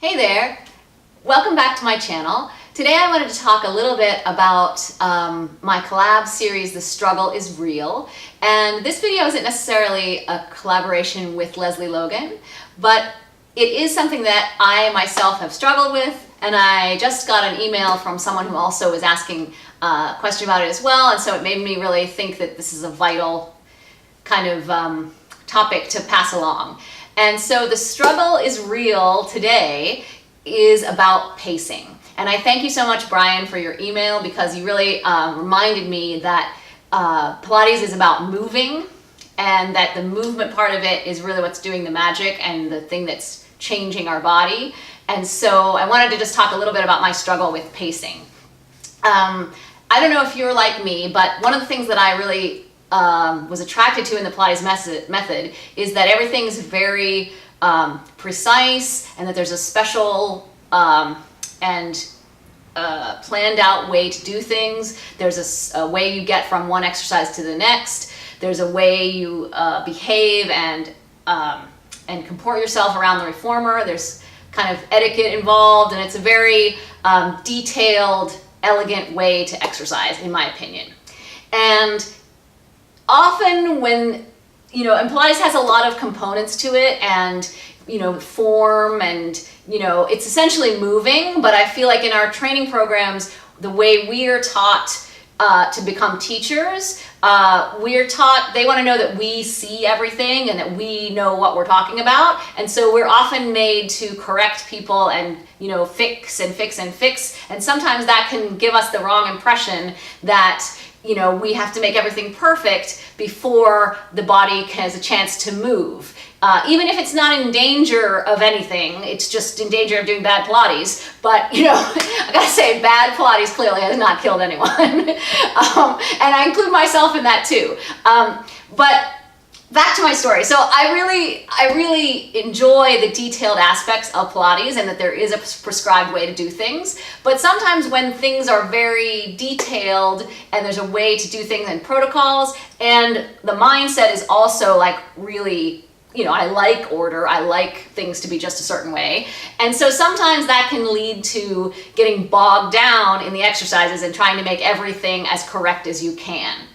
Hey there, welcome back to my channel. Today I wanted to talk a little bit about my collab series, The Struggle is Real. And this video isn't necessarily a collaboration with Lesley Logan, but it is something that I myself have struggled with, and I just got an email from someone who also was asking a question about it as well, and so it made me really think that this is a vital kind of topic to pass along. And so The Struggle is Real today is about pacing. And I thank you so much, Brian, for your email, because you really reminded me that Pilates is about moving, and that the movement part of it is really what's doing the magic and the thing that's changing our body. And so I wanted to just talk a little bit about my struggle with pacing. I don't know if you're like me, but one of the things that I really was attracted to in the Pilates method is that everything's very precise, and that there's a special and planned out way to do things. There's a way you get from one exercise to the next. There's a way you behave and comport yourself around the reformer. There's kind of etiquette involved, and it's a very detailed, elegant way to exercise, in my opinion. And often when, and Pilates has a lot of components to it, and, form, and, it's essentially moving, but I feel like in our training programs, the way we are taught to become teachers, we're taught, they want to know that we see everything and that we know what we're talking about. And so we're often made to correct people and, fix and fix and fix. And sometimes that can give us the wrong impression that, we have to make everything perfect before the body has a chance to move. Even if it's not in danger of anything, it's just in danger of doing bad Pilates. But, I gotta say, bad Pilates clearly has not killed anyone. And I include myself in that too. But back to my story. So I really enjoy the detailed aspects of Pilates, and that there is a prescribed way to do things. But sometimes when things are very detailed and there's a way to do things and protocols, and the mindset is also like really, I like order, I like things to be just a certain way. And so sometimes that can lead to getting bogged down in the exercises and trying to make everything as correct as you can.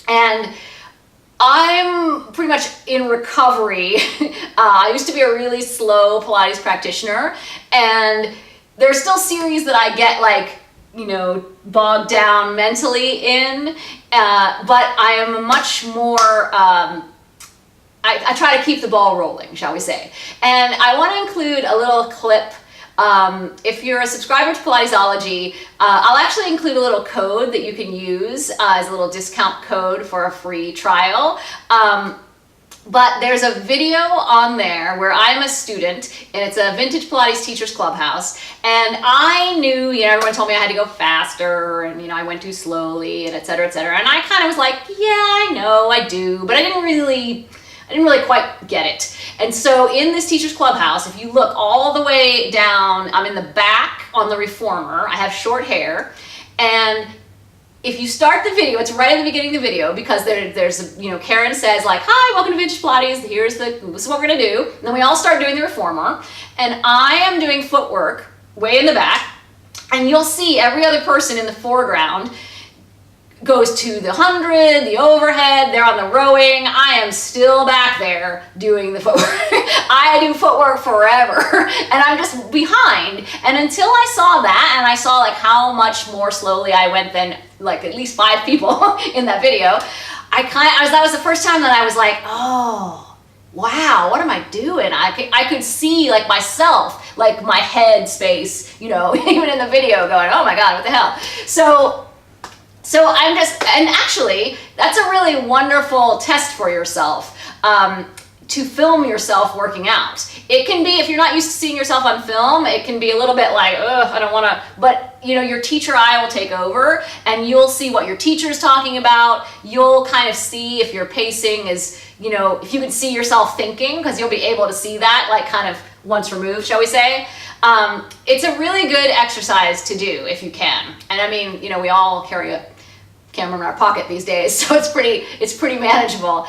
And I'm pretty much in recovery. I used to be a really slow Pilates practitioner, and there's still series that I get bogged down mentally in, but I am much more, I try to keep the ball rolling, shall we say. And I want to include a little clip. If you're a subscriber to Pilatesology, I'll actually include a little code that you can use as a little discount code for a free trial. But there's a video on there where I'm a student, and it's a vintage Pilates teachers clubhouse. And I knew, everyone told me I had to go faster, and I went too slowly, and et cetera, et cetera. And I kind of was like, yeah, I know, I do, but I didn't really quite get it. And so in this teacher's clubhouse, if you look all the way down, I'm in the back on the reformer. I have short hair. And if you start the video, it's right at the beginning of the video, because there's Karen says like, hi, welcome to Vintage Pilates. This is what we're gonna do. And then we all start doing the reformer. And I am doing footwork way in the back. And you'll see every other person in the foreground goes to the 100, the overhead, they're on the rowing. I am still back there doing the footwork. I do footwork forever, and I'm just behind. And until I saw that, and I saw like how much more slowly I went than like at least 5 people in that video, that was the first time that I was like, oh, wow, what am I doing? I could see like myself, like my head space, even in the video going, oh my God, what the hell? So I'm and actually, that's a really wonderful test for yourself, to film yourself working out. It can be, if you're not used to seeing yourself on film, it can be a little bit like, ugh, I don't wanna, but your teacher eye will take over, and you'll see what your teacher's talking about. You'll kind of see if your pacing is, if you can see yourself thinking, because you'll be able to see that, like kind of once removed, shall we say. It's a really good exercise to do if you can. And I mean, we all carry a camera in our pocket these days, so it's pretty manageable.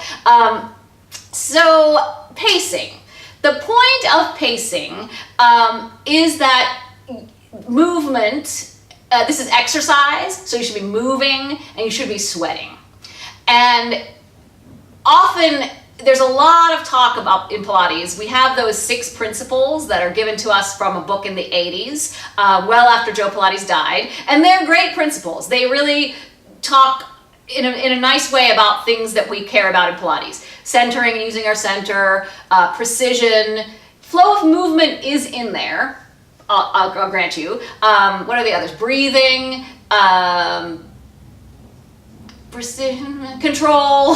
So pacing. The point of pacing is that movement, this is exercise, so you should be moving and you should be sweating. And often there's a lot of talk about in Pilates. We have those 6 principles that are given to us from a book in the 80s, well after Joe Pilates died, and they're great principles. They really talk in a nice way about things that we care about in Pilates. Centering and using our center, precision, flow of movement is in there, I'll grant you. What are the others? Breathing, precision, control,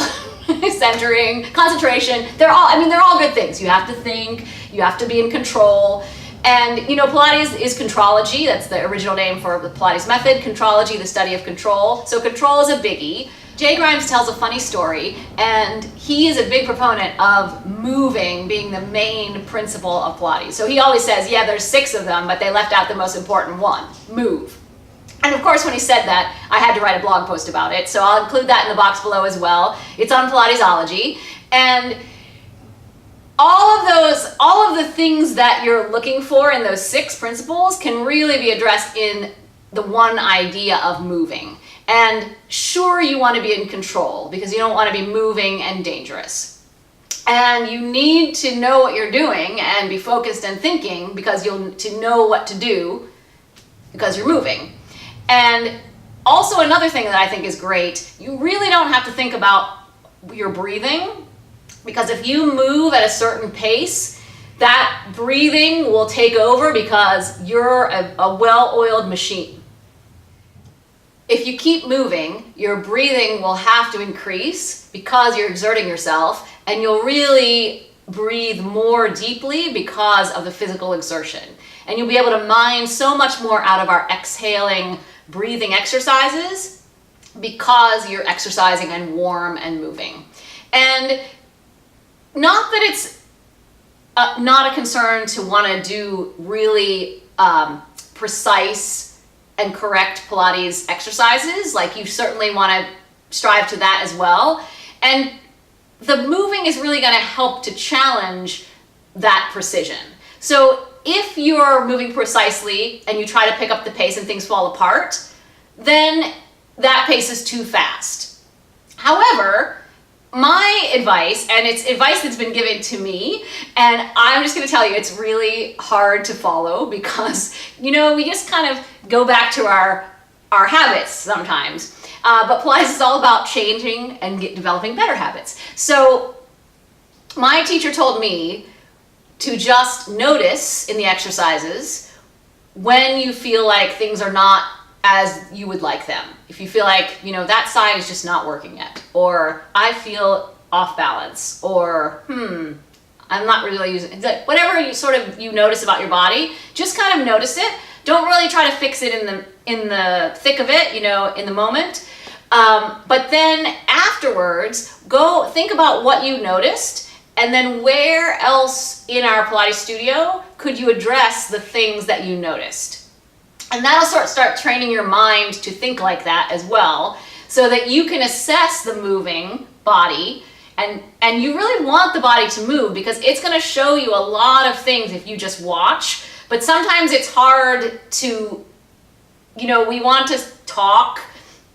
centering, concentration. They're all good things. You have to think, you have to be in control. And you know, Pilates is contrology. That's the original name for the Pilates method. Contrology, the study of control. So control is a biggie. Jay Grimes tells a funny story, and he is a big proponent of moving being the main principle of Pilates. So he always says, yeah, there's 6 of them, but they left out the most important one, move. And of course, when he said that, I had to write a blog post about it. So I'll include that in the box below as well. It's on Pilatesology. And all of the things that you're looking for in those 6 principles can really be addressed in the one idea of moving. And sure, you want to be in control because you don't want to be moving and dangerous. And you need to know what you're doing and be focused and thinking because you'll to know what to do because you're moving. And also another thing that I think is great, you really don't have to think about your breathing, because if you move at a certain pace, that breathing will take over because you're a well-oiled machine. If you keep moving, your breathing will have to increase because you're exerting yourself, and you'll really breathe more deeply because of the physical exertion. And you'll be able to mine so much more out of our exhaling breathing exercises because you're exercising and warm and moving. And not that it's not a concern to want to do really precise and correct Pilates exercises. Like, you certainly want to strive to that as well. And the moving is really going to help to challenge that precision. So if you're moving precisely and you try to pick up the pace and things fall apart, then that pace is too fast. However, my advice, and it's advice that's been given to me, and I'm just going to tell you, it's really hard to follow because, you know, we just kind of go back to our habits sometimes. But Pilates is all about changing and developing better habits. So my teacher told me to just notice in the exercises when you feel like things are not as you would like them. If you feel like, you know, that side is just not working yet, or I feel off balance, or I'm not really using it. Whatever you notice about your body, just kind of notice it. Don't really try to fix it in the thick of it, you know, in the moment. But then afterwards, go think about what you noticed, and then where else in our Pilates studio could you address the things that you noticed. And that'll start training your mind to think like that as well, so that you can assess the moving body. And you really want the body to move because it's going to show you a lot of things if you just watch. But sometimes it's hard to, you know, we want to talk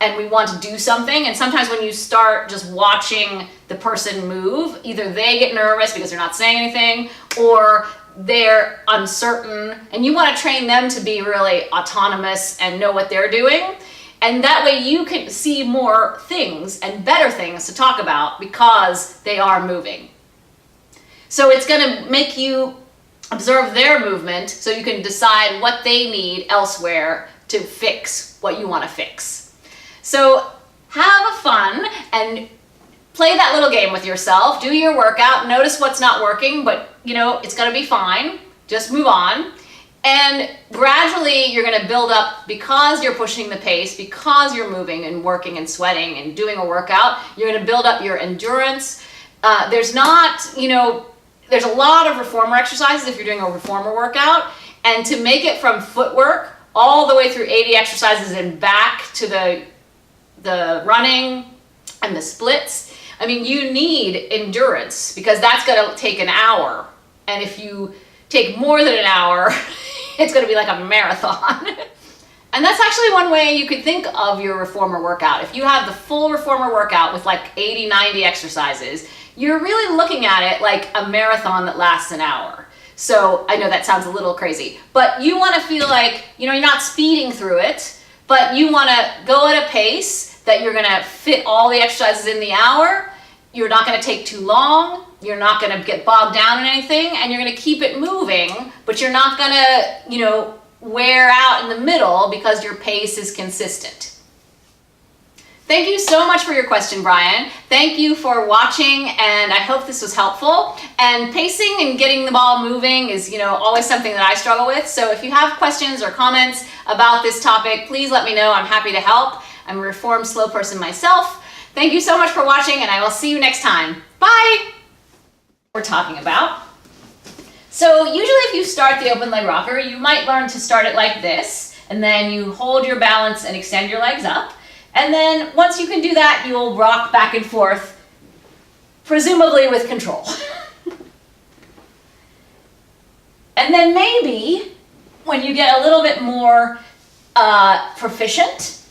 and we want to do something. And sometimes when you start just watching the person move, either they get nervous because they're not saying anything, or they're uncertain, and you want to train them to be really autonomous and know what they're doing. And that way you can see more things and better things to talk about because they are moving. So it's going to make you observe their movement so you can decide what they need elsewhere to fix what you want to fix. So have fun and play that little game with yourself. Do your workout. Notice what's not working, but you know, it's going to be fine. Just move on. And gradually you're going to build up, because you're pushing the pace, because you're moving and working and sweating and doing a workout, you're going to build up your endurance. There's a lot of reformer exercises if you're doing a reformer workout. And to make it from footwork all the way through 80 exercises and back to the running and the splits, I mean, you need endurance because that's going to take an hour And if you take more than an hour, it's going to be like a marathon. And that's actually one way you could think of your reformer workout. If you have the full reformer workout with like 80, 90 exercises, you're really looking at it like a marathon that lasts an hour. So I know that sounds a little crazy, but you want to feel like, you know, you're not speeding through it, but you want to go at a pace that you're going to fit all the exercises in the hour. You're not going to take too long. You're not going to get bogged down in anything, and you're going to keep it moving, but you're not going to, you know, wear out in the middle because your pace is consistent. Thank you so much for your question, Brian. Thank you for watching, and I hope this was helpful. And pacing and getting the ball moving is, you know, always something that I struggle with. So if you have questions or comments about this topic, please let me know. I'm happy to help. I'm a reformed slow person myself. Thank you so much for watching, and I will see you next time. Bye! We're talking about. So usually if you start the open leg rocker, you might learn to start it like this, and then you hold your balance and extend your legs up. And then once you can do that, you'll rock back and forth, presumably with control. And then maybe when you get a little bit more proficient,